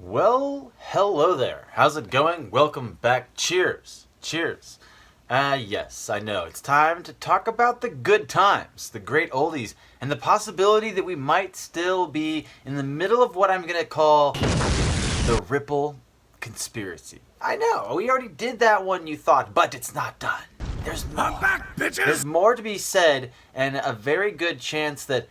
Well, hello there. How's it going? Welcome back. Cheers. Cheers. Yes, I know. It's time to talk about the good times, the great oldies, and the possibility that we might still be in the middle of what I'm going to call the Ripple conspiracy. I know, we already did that one, you thought, but it's not done. There's more. I'm back, bitches! There's more to be said, and a very good chance that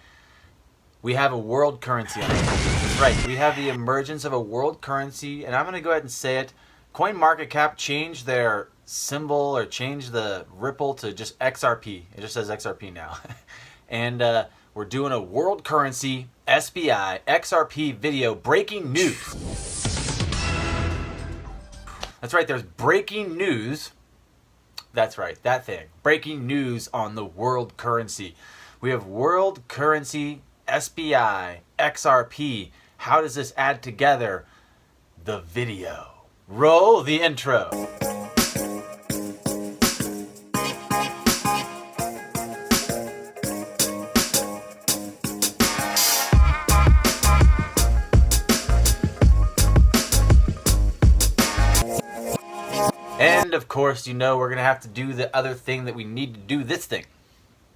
we have a world currency on it. That's right, we have the emergence of a world currency, and I'm going to go ahead and say it. CoinMarketCap changed their symbol or changed the Ripple to just XRP. It just says XRP now. And we're doing a world currency SBI XRP video breaking news. That's right, there's breaking news. That's right, that thing. Breaking news on the world currency. We have world currency SBI XRP. How does this add together? The video. Roll the intro. And of course, you know we're going to have to do the other thing that we need to do this thing.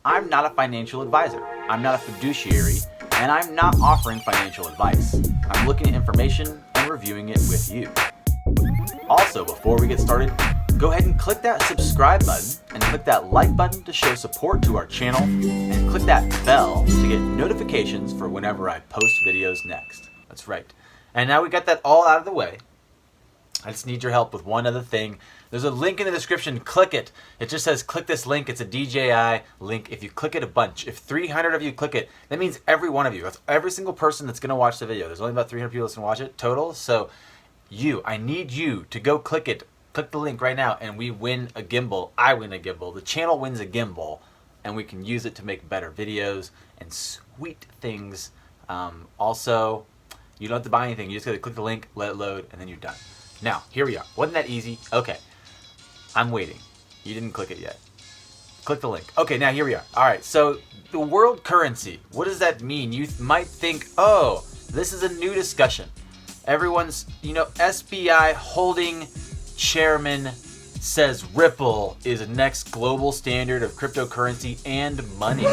I'm not a financial advisor. I'm not a fiduciary, and I'm not offering financial advice. I'm looking at information and reviewing it with you. Also, before we get started, go ahead and click that subscribe button and click that like button to show support to our channel, and click that bell to get notifications for whenever I post videos next. That's right. And now we got that all out of the way. I just need your help with one other thing. There's a link in the description. Click it. It just says click this link. It's a DJI link. If you click it a bunch, if 300 of you click it, that means every one of you. That's every single person that's going to watch the video. There's only about 300 people that's going to watch it total. So I need you to go click it. Click the link right now and we win a gimbal. I win a gimbal. The channel wins a gimbal and we can use it to make better videos and sweet things. Also, you don't have to buy anything. You just got to click the link, let it load, and then you're done. Now, here we are. Wasn't that easy? Okay. I'm waiting. You didn't click it yet. Click the link. Okay, now here we are. All right, so the world currency. What does that mean? You might think, oh, this is a new discussion. Everyone's, SBI holding chairman says Ripple is the next global standard of cryptocurrency and money.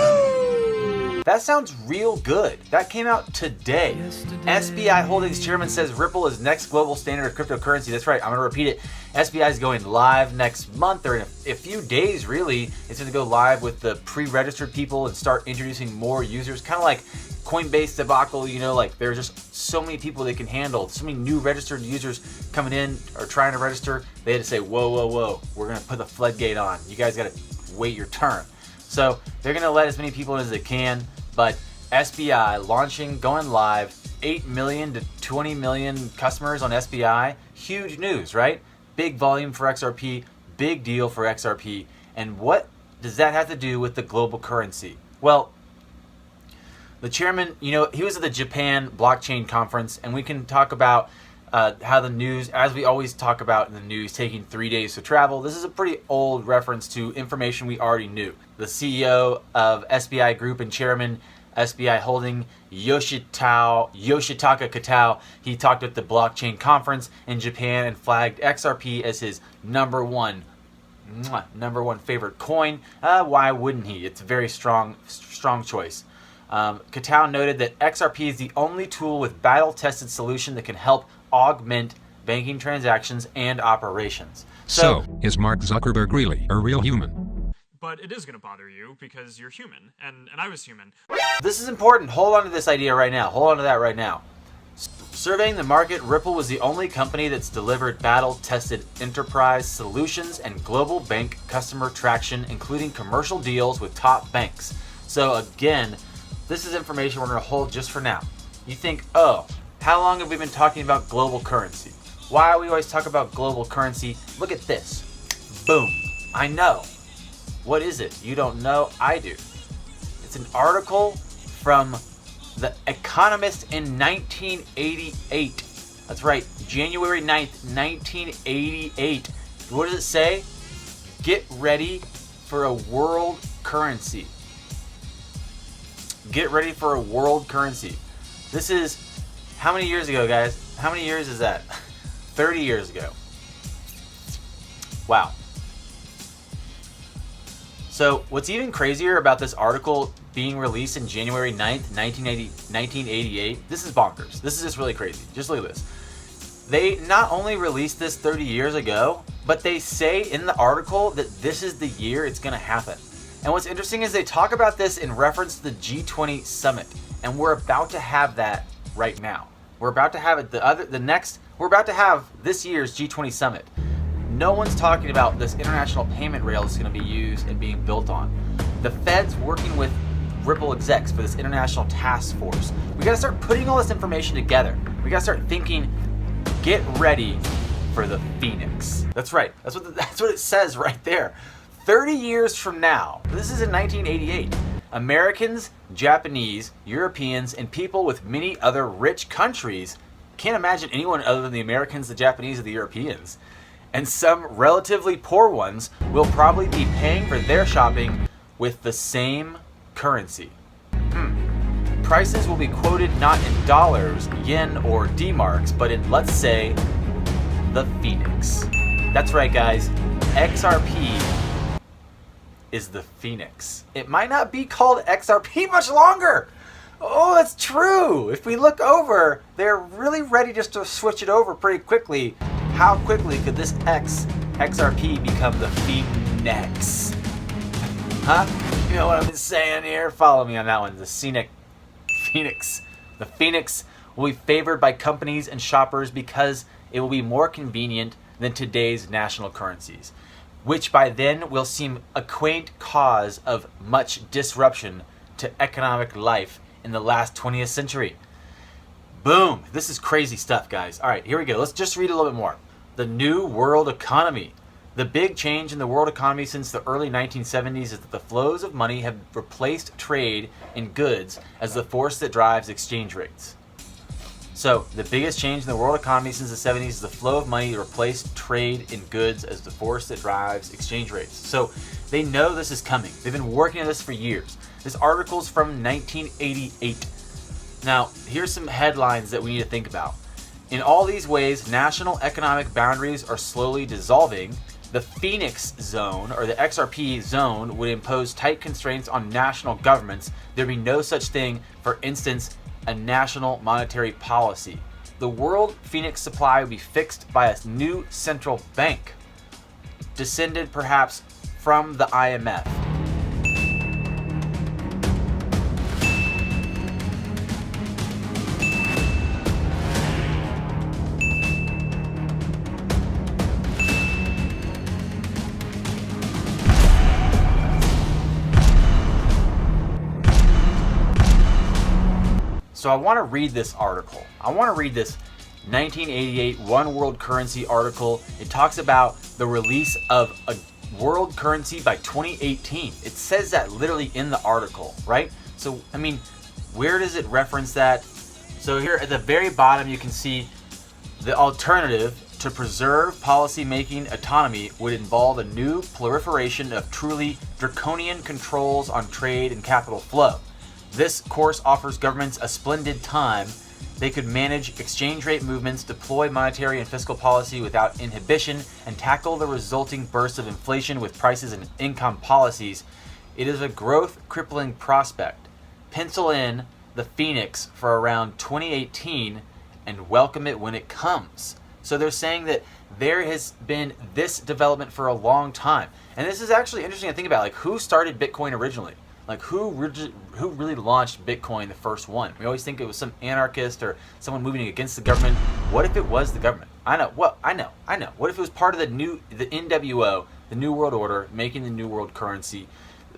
That sounds real good. That came out today. SBI Holdings chairman says Ripple is next global standard of cryptocurrency. That's right. I'm going to repeat it. SBI is going live next month, or in a few days, really. It's going to go live with the pre-registered people and start introducing more users. Kind of like Coinbase debacle, like there's just so many people they can handle. So many new registered users coming in or trying to register. They had to say, whoa, whoa, whoa. We're going to put the floodgate on. You guys got to wait your turn. So they're going to let as many people in as they can. But SBI going live, 8 million to 20 million customers on SBI. Huge news, right? Big volume for XRP, big deal for XRP. And what does that have to do with the global currency? Well, the chairman, he was at the Japan blockchain conference, and we can talk about how the news, as we always talk about in the news, taking 3 days to travel. This is a pretty old reference to information we already knew. The CEO of SBI Group and chairman SBI Holding, Yoshitaka Katao, he talked at the blockchain conference in Japan and flagged XRP as his number one favorite coin. Why wouldn't he? It's a very strong choice. Katao noted that XRP is the only tool with battle-tested solution that can help augment banking transactions and operations. So, is Mark Zuckerberg really a real human? But it is going to bother you because you're human, and I was human. This is important. Hold on to this idea right now. Hold on to that right now. Surveying the market, Ripple was the only company that's delivered battle-tested enterprise solutions and global bank customer traction, including commercial deals with top banks. So again, this is information we're going to hold just for now. You think, oh, how long have we been talking about global currency? Why do we always talk about global currency? Look at this. Boom. I know. What is it? You don't know? I do. It's an article from The Economist in 1988. That's right, January 9th, 1988. What does it say? Get ready for a world currency. Get ready for a world currency. This is How many years ago, guys? How many years is that? 30 years ago. Wow. So what's even crazier about this article being released in January 9th, 1988, this is bonkers. This is just really crazy. Just look at this. They not only released this 30 years ago, but they say in the article that this is the year it's going to happen. And what's interesting is they talk about this in reference to the G20 summit, and we're about to have that right now. We're about to have it we're about to have this year's G20 summit. No one's talking about this international payment rail that's going to be used and being built on. The Fed's working with Ripple execs for this international task force. We got to start putting all this information together. We got to start thinking, get ready for the Phoenix. That's right. That's what it says right there. 30 years from now, this is in 1988, Americans, Japanese, Europeans, and people with many other rich countries, can't imagine anyone other than the Americans, the Japanese, or the Europeans, and some relatively poor ones will probably be paying for their shopping with the same currency. Prices will be quoted not in dollars, yen, or D-marks, but in, let's say, the Phoenix. That's right, guys. XRP is the Phoenix. It might not be called XRP much longer. Oh, that's true. If we look over, they're really ready just to switch it over pretty quickly. How quickly could this XRP become the Phoenix? Huh? You know what I'm saying here? Follow me on that one. The Phoenix. The Phoenix will be favored by companies and shoppers because it will be more convenient than today's national currencies, which by then will seem a quaint cause of much disruption to economic life in the last 20th century. Boom. This is crazy stuff, guys. All right, here we go. Let's just read a little bit more. The new world economy. The big change in the world economy since the early 1970s is that the flows of money have replaced trade in goods as the force that drives exchange rates. So, the biggest change in the world economy since the 70s is the flow of money replaced trade in goods as the force that drives exchange rates. So, they know this is coming. They've been working on this for years. This article's from 1988. Now, here's some headlines that we need to think about. In all these ways, national economic boundaries are slowly dissolving. The Phoenix zone, or the XRP zone, would impose tight constraints on national governments. There'd be no such thing, for instance, a national monetary policy. The world Phoenix supply would be fixed by a new central bank, descended perhaps from the IMF. So I want to read this article. I want to read this 1988 One World Currency article. It talks about the release of a world currency by 2018. It says that literally in the article, right? So, I mean, where does it reference that? So here at the very bottom, you can see the alternative to preserve policy-making autonomy would involve a new proliferation of truly draconian controls on trade and capital flow. This course offers governments a splendid time. They could manage exchange rate movements, deploy monetary and fiscal policy without inhibition, and tackle the resulting bursts of inflation with prices and income policies. It is a growth-crippling prospect. Pencil in the Phoenix for around 2018 and welcome it when it comes. So they're saying that there has been this development for a long time. And this is actually interesting to think about. Like, who started Bitcoin originally? Like, who really launched Bitcoin, the first one? We always think it was some anarchist or someone moving against the government. What if it was the government? I know. What if it was part of the NWO, the New World Order, making the New World Currency?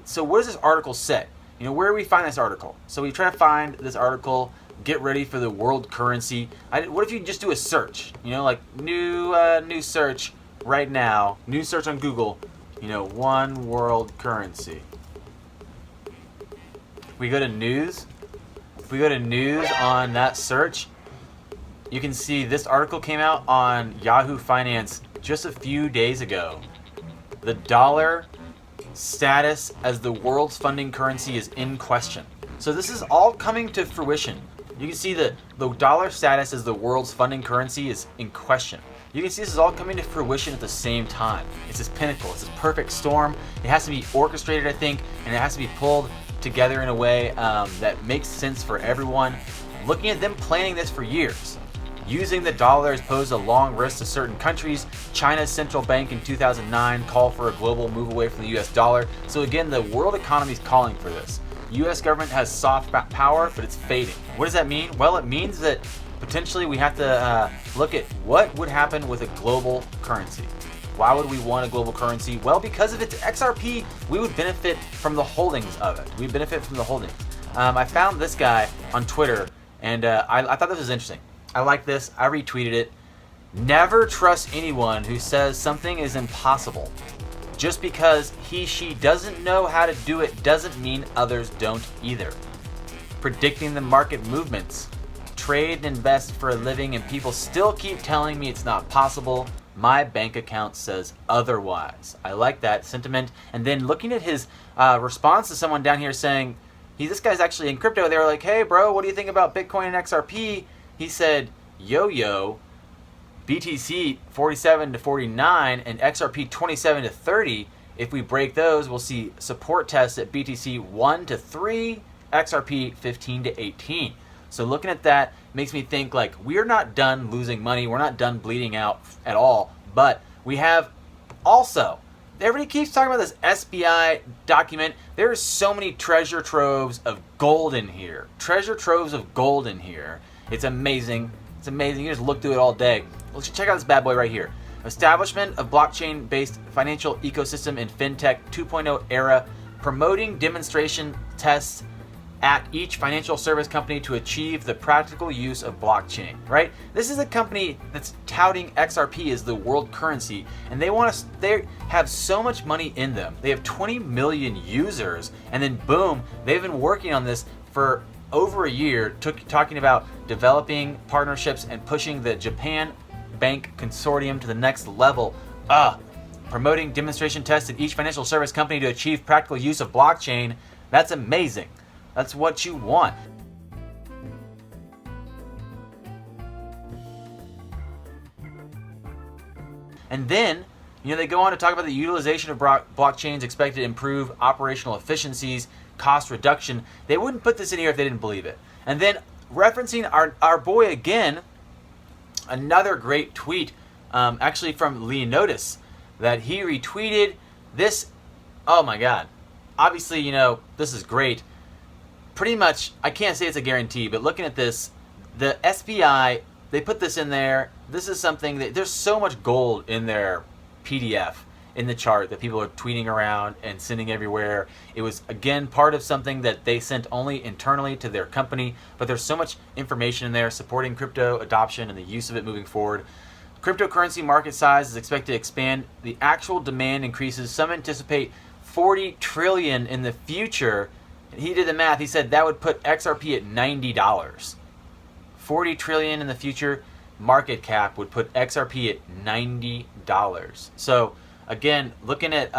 So what does this article say? You know, where do we find this article? So we try to find this article, get ready for the world currency. What if you just do a search? You know, like new search right now, new search on Google, you know, one world currency. We go to news. If we go to news on that search, you can see this article came out on Yahoo Finance just a few days ago. The dollar status as the world's funding currency is in question. So this is all coming to fruition. You can see the dollar status as the world's funding currency is in question. You can see this is all coming to fruition at the same time. It's this pinnacle, it's this perfect storm. It has to be orchestrated, I think, and it has to be pulled together in a way that makes sense for everyone. Looking at them planning this for years. Using the dollar has posed a long risk to certain countries. China's central bank in 2009 called for a global move away from the US dollar. So again, the world economy is calling for this. US government has soft power, but it's fading. What does that mean? Well, it means that potentially we have to look at what would happen with a global currency. Why would we want a global currency? Well, because if it's XRP, we would benefit from the holdings of it. We benefit from the holdings. I found this guy on Twitter, and I thought this was interesting. I like this. I retweeted it. Never trust anyone who says something is impossible. Just because she doesn't know how to do it doesn't mean others don't either. Predicting the market movements. Trade and invest for a living, and people still keep telling me it's not possible. My bank account says otherwise. I like that sentiment. And then looking at his response to someone down here saying, this guy's actually in crypto. They were like, hey bro, what do you think about Bitcoin and XRP? He said, yo, BTC 47 to 49 and XRP 27 to 30. If we break those, we'll see support tests at BTC 1 to 3, XRP 15 to 18. So looking at that makes me think like we're not done losing money. We're not done bleeding out at all. But we have also, everybody keeps talking about this SBI document. There's so many treasure troves of gold in here. Treasure troves of gold in here. It's amazing. It's amazing. You just look through it all day. Let's check out this bad boy right here. Establishment of blockchain-based financial ecosystem in FinTech 2.0 era, promoting demonstration tests at each financial service company to achieve the practical use of blockchain, right? This is a company that's touting XRP as the world currency, and they have so much money in them. They have 20 million users, and then boom, they've been working on this for over a year, talking about developing partnerships and pushing the Japan Bank Consortium to the next level. Promoting demonstration tests at each financial service company to achieve practical use of blockchain. That's amazing. That's what you want. And then, they go on to talk about the utilization of blockchains expected to improve operational efficiencies, cost reduction. They wouldn't put this in here if they didn't believe it. And then referencing our boy again, another great tweet, actually from Leonidas, that he retweeted this. Oh my God. Obviously, this is great. Pretty much, I can't say it's a guarantee, but looking at this, the SBI, they put this in there. This is something that there's so much gold in their PDF in the chart that people are tweeting around and sending everywhere. It was, again, part of something that they sent only internally to their company, but there's so much information in there supporting crypto adoption and the use of it moving forward. Cryptocurrency market size is expected to expand. The actual demand increases. Some anticipate 40 trillion in the future. He did the math. He said that would put XRP at $90. 40 trillion in the future. Market cap would put XRP at $90. So again, looking at,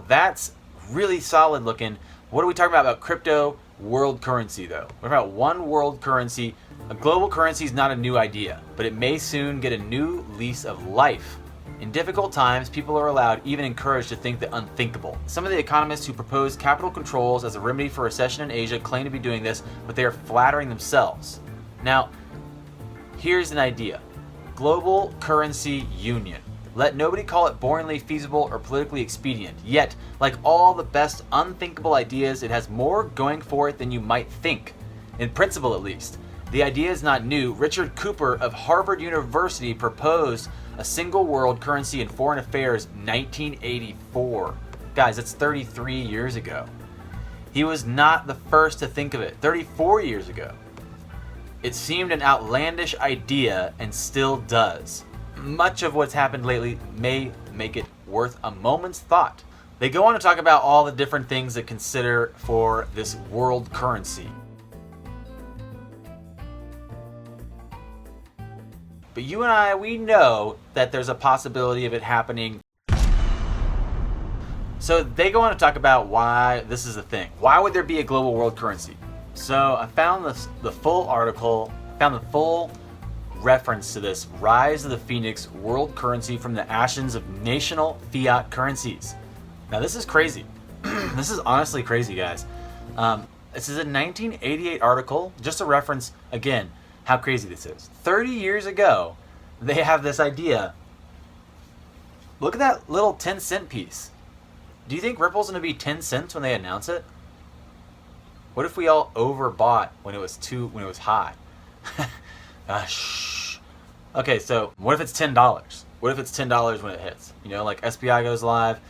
that's really solid looking. What are we talking about crypto world currency though? We're talking about one world currency. A global currency is not a new idea, but it may soon get a new lease of life. In difficult times, people are allowed, even encouraged, to think the unthinkable. Some of the economists who propose capital controls as a remedy for recession in Asia claim to be doing this, but they are flattering themselves. Now, here's an idea. Global currency union. Let nobody call it boringly feasible or politically expedient. Yet, like all the best unthinkable ideas, it has more going for it than you might think. In principle, at least. The idea is not new. Richard Cooper of Harvard University proposed a single world currency in foreign affairs 1984. Guys, that's 33 years ago. He was not the first to think of it. 34 years ago. It seemed an outlandish idea and still does. Much of what's happened lately may make it worth a moment's thought. They go on to talk about all the different things to consider for this world currency. But you and I, we know that there's a possibility of it happening. So they go on to talk about why this is a thing. Why would there be a global world currency? So I found the full article, found the full reference to this rise of the Phoenix world currency from the ashes of national fiat currencies. Now this is crazy. This is honestly crazy, guys. This is a 1988 article, just to reference again how crazy this is. 30 years ago, they have this idea. Look at that little 10-cent piece. Do you think Ripple's going to be 10 cents when they announce it? What if we all overbought when it was high? Shh. Okay, so what if it's $10? What if it's $10 when it hits? You know, like SBI goes live,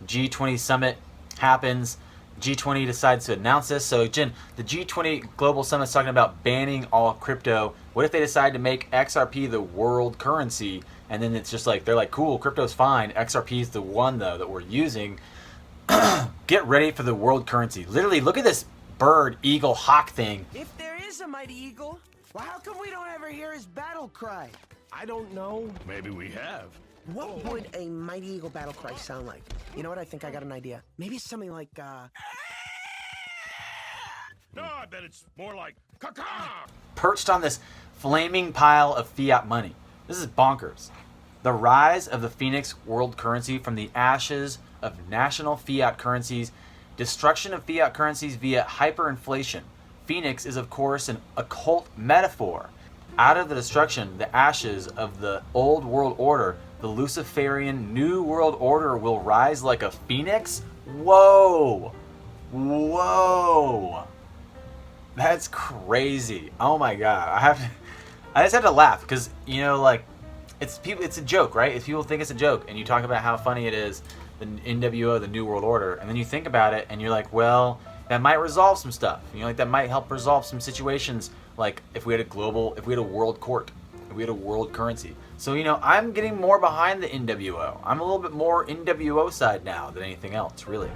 G20 summit happens, G20 decides to announce this. So Jen, the G20 global summit's talking about banning all crypto. What if they decide to make XRP the world currency? And then it's just like, they're like, cool, crypto's fine. XRP is the one though that we're using. Get ready for the world currency. Literally, look at this bird, eagle, hawk thing. If there is a mighty eagle, well, how come we don't ever hear his battle cry? I don't know. Maybe we have. What would a mighty eagle battle cry sound like? You know what? I think I got an idea. Maybe it's something like, No, I bet it's more like caw-caw. Perched on this flaming pile of fiat money. This is bonkers. The rise of the Phoenix world currency from the ashes of national fiat currencies, destruction of fiat currencies via hyperinflation. Phoenix is, of course, an occult metaphor. Out of the destruction, the ashes of the old world order, the Luciferian new world order will rise like a phoenix? Whoa! Whoa! That's crazy. Oh my god. I just had to laugh because, you know, like, it's a joke, right? If people think it's a joke and you talk about how funny it is, the NWO, the New World Order, and then you think about it and you're like, well, that might resolve some stuff. You know, like that might help resolve some situations, like if we had a world court, if we had a world currency. So, you know, I'm getting more behind the NWO. I'm a little bit more NWO side now than anything else, really.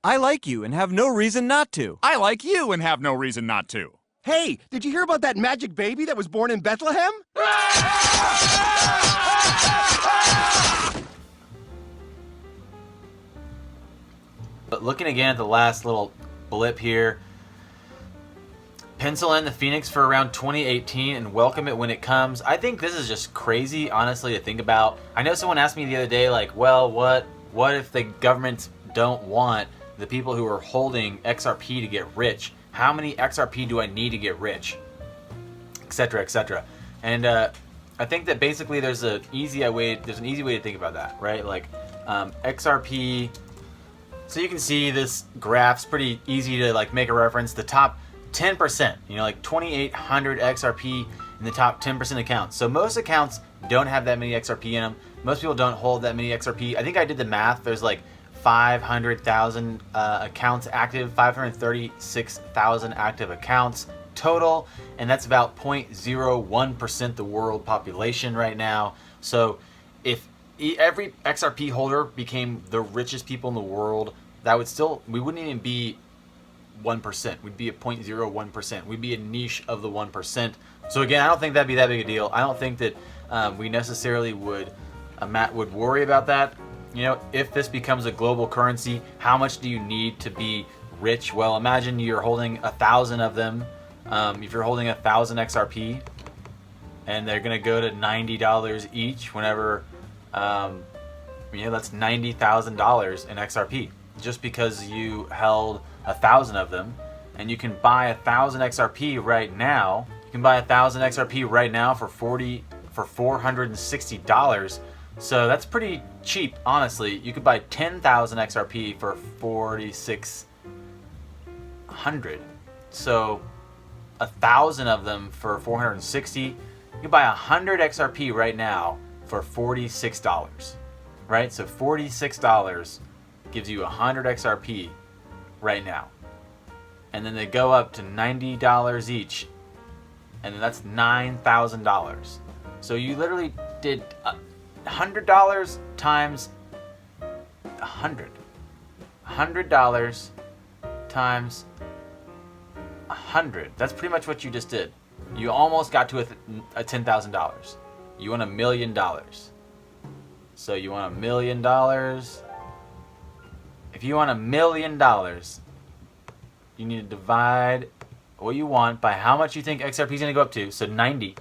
I like you and have no reason not to. I like you and have no reason not to. Hey, did you hear about that magic baby that was born in Bethlehem? But looking again at the last little blip here, pencil in the Phoenix for around 2018 and welcome it when it comes. I think this is just crazy, honestly, to think about. I know someone asked me the other day, like, well, what if the governments don't want the people who are holding XRP to get rich? How many XRP do I need to get rich? Etc. etc. And I think that basically there's an easy way to think about that, right? Like XRP. So you can see this graph's pretty easy to like make a reference. The top 10%, you know, like 2,800 XRP in the top 10% accounts. So most accounts don't have that many XRP in them. Most people don't hold that many XRP. I think I did the math. There's like 500,000 accounts active, 536,000 active accounts total, and that's about 0.01% the world population right now. So if every XRP holder became the richest people in the world, we wouldn't even be 1%. We'd be at 0.01%. We'd be a niche of the 1%. So again, I don't think that'd be that big a deal. I don't think that we necessarily would worry about that. You know, if this becomes a global currency, how much do you need to be rich? Well, imagine you're holding 1,000 of them. If you're holding 1,000 XRP, and they're gonna go to $90 each whenever, you know, that's $90,000 in XRP just because you held 1,000 of them, and you can buy 1,000 XRP right now. You can buy 1,000 XRP right now for $460. So that's pretty cheap, honestly. You could buy 10,000 XRP for 4,600. So 1,000 of them for 460. You can buy 100 XRP right now for $46. Right? So $46 gives you 100 XRP right now. And then they go up to $90 each. And then that's $9,000. So you literally did $100 times 100. $100 times 100. That's pretty much what you just did. You almost got to a $10,000. You want $1 million. So you want $1 million. If you want $1 million, You need to divide what you want by how much you think XRP is going to go up to. So 90.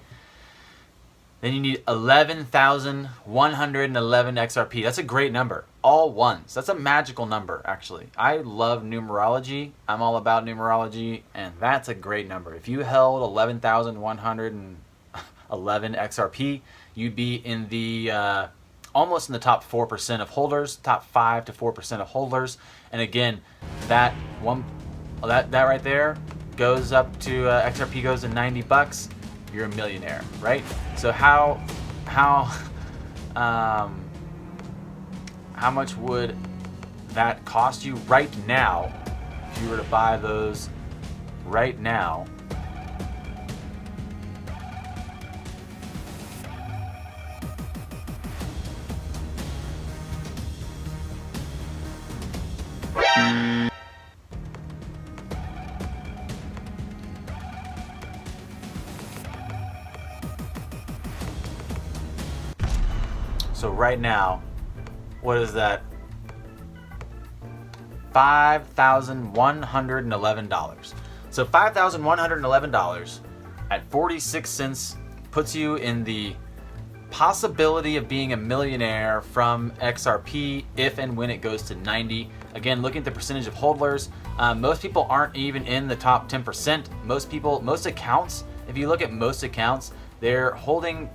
Then you need 11,111 XRP. That's a great number. All ones. That's a magical number, actually. I love numerology. I'm all about numerology, and that's a great number. If you held 11,111 XRP, you'd be in the almost in the top 4% of holders, top 5 to 4% of holders. And again, that right there goes up to XRP goes to $90. You're a millionaire, right? So how much would that cost you right now if you were to buy those right now? So right now, what is that? $5,111. So $5,111 at 46 cents puts you in the possibility of being a millionaire from XRP if and when it goes to 90. Again, looking at the percentage of holders, most people aren't even in the top 10%. Most accounts, if you look at most accounts, they're holding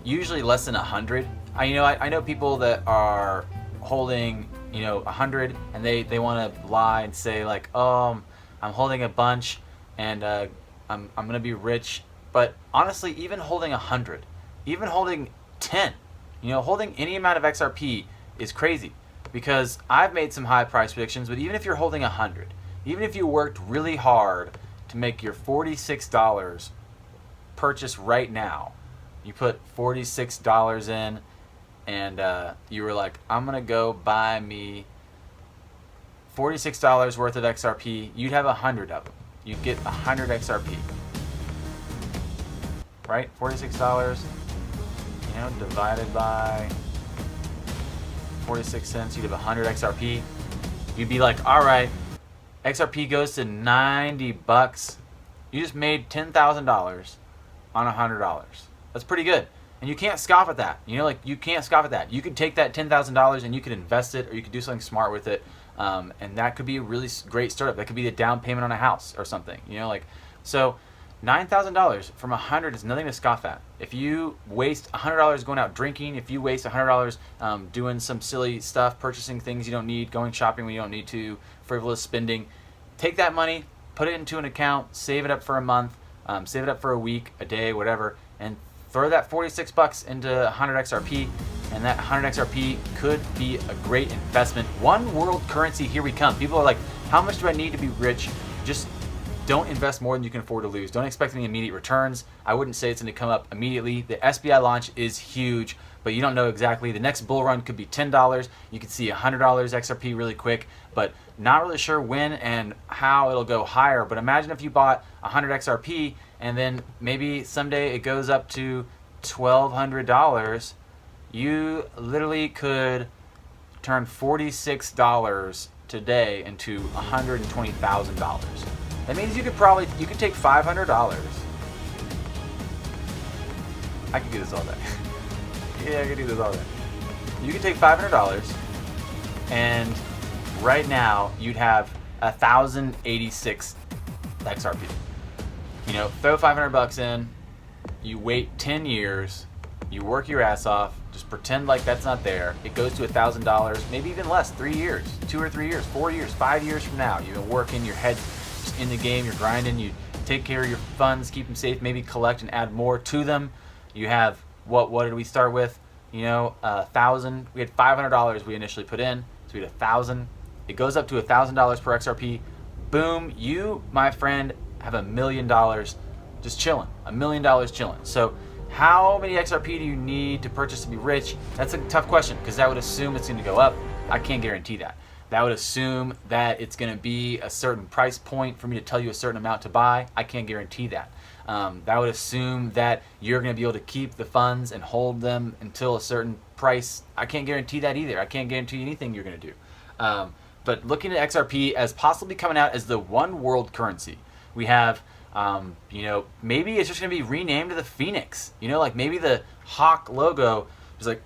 usually less than 100. I know people that are holding 100 and they want to lie and say like, oh, I'm holding a bunch and I'm gonna be rich. But honestly, even holding 100, even holding 10, holding any amount of XRP is crazy, because I've made some high price predictions. But even if you're holding 100, even if you worked really hard to make your $46 purchase right now, you put $46 in, and you were like, I'm gonna go buy me $46 worth of XRP, you'd have 100 of them. You'd get 100 XRP, right? $46, divided by 46 cents, you'd have 100 XRP. You'd be like, all right, XRP goes to $90. You just made $10,000 on $100. That's pretty good. And you can't scoff at that. You can't scoff at that. You could take that $10,000 and you could invest it, or you could do something smart with it. And that could be a really great startup. That could be the down payment on a house or something. So $9,000 from 100 is nothing to scoff at. If you waste $100 going out drinking, if you waste $100 doing some silly stuff, purchasing things you don't need, going shopping when you don't need to, frivolous spending, take that money, put it into an account, save it up for a month, save it up for a week, a day, whatever, and throw that $46 into 100 XRP, and that 100 XRP could be a great investment. One world currency, here we come. People are like, how much do I need to be rich? Just don't invest more than you can afford to lose. Don't expect any immediate returns. I wouldn't say it's going to come up immediately. The SBI launch is huge, but you don't know exactly. The next bull run could be $10. You could see $100 XRP really quick, but not really sure when and how it'll go higher. But imagine if you bought 100 XRP and then maybe someday it goes up to $1,200. You literally could turn $46 today into $120,000. That means you could take $500. I could do this all day. Yeah, I could do this all day. You could take $500, and right now you'd have 1,086 XRP. Throw $500 in, you wait 10 years, you work your ass off, just pretend like that's not there. It goes to $1,000, maybe even less, 3 years, 2 or 3 years, 4 years, 5 years from now. You've been working, your head's just in the game, you're grinding, you take care of your funds, keep them safe, maybe collect and add more to them. You have, what did we start with? 1,000. We had $500 we initially put in, so we had 1,000. It goes up to $1,000 per XRP. Boom, you, my friend, have $1 million just chilling. $1 million chilling. So how many XRP do you need to purchase to be rich? That's a tough question, because that would assume it's going to go up. I can't guarantee that. That would assume that it's going to be a certain price point for me to tell you a certain amount to buy. I can't guarantee that. That would assume that you're going to be able to keep the funds and hold them until a certain price. I can't guarantee that either. I can't guarantee anything you're going to do. but looking at XRP as possibly coming out as the one world currency. We have, you know, maybe it's just going to be renamed to the Phoenix. You know, like maybe the hawk logo is like,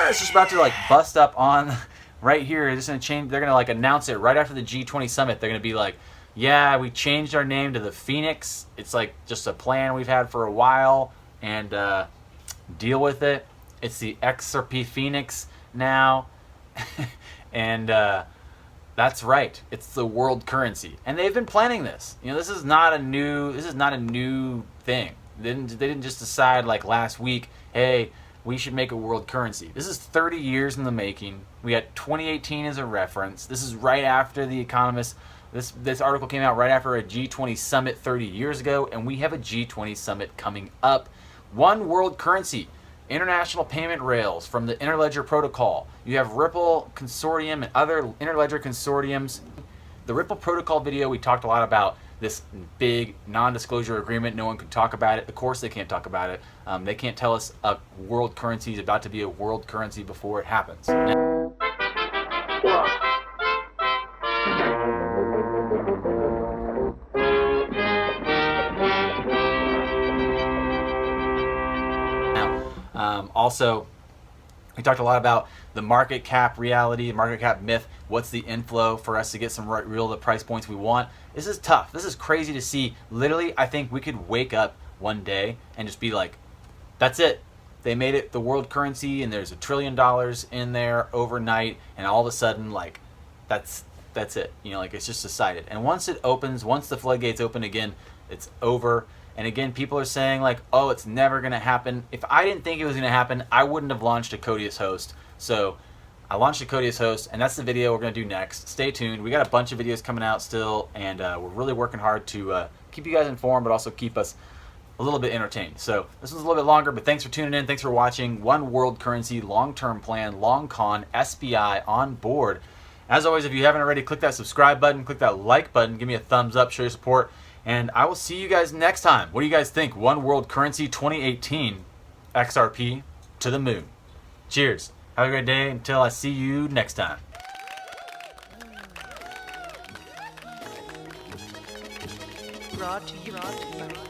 it's just about to like bust up on right here. It's just going to change. They're going to like announce it right after the G20 summit. They're going to be like, yeah, we changed our name to the Phoenix. It's like just a plan we've had for a while, and deal with it. It's the XRP Phoenix now. And that's right. It's the world currency. And they've been planning this. You know, this is not a new thing. They didn't just decide like last week, hey, we should make a world currency. This is 30 years in the making. We had 2018 as a reference. This is right after The Economist. This article came out right after a G20 summit 30 years ago, and we have a G20 summit coming up. One world currency, international payment rails from the Interledger Protocol. You have Ripple Consortium and other Interledger consortiums. The Ripple Protocol video, we talked a lot about this big non-disclosure agreement. No one could talk about it. Of course they can't talk about it. They can't tell us a world currency is about to be a world currency before it happens. Also, we talked a lot about the market cap reality, market cap myth. What's the inflow for us to get some real the price points we want? This is tough. This is crazy to see. Literally, I think we could wake up one day and just be like, that's it. They made it the world currency, and there's $1 trillion in there overnight, and all of a sudden, like, that's it. You know, like it's just decided. And once it opens, once the floodgates open again, it's over. And again, people are saying like, oh, it's never going to happen. If I didn't think it was going to happen, I wouldn't have launched a Codius host. So I launched a Codius host, and that's the video we're going to do next. Stay tuned. We got a bunch of videos coming out still, and we're really working hard to keep you guys informed, but also keep us a little bit entertained. So this was a little bit longer, but thanks for tuning in. Thanks for watching. One world currency, long-term plan, long con, SBI on board. As always, if you haven't already, click that subscribe button, click that like button, give me a thumbs up, show your support. And I will see you guys next time. What do you guys think? One world currency 2018 XRP to the moon. Cheers. Have a great day until I see you next time. Brought to you by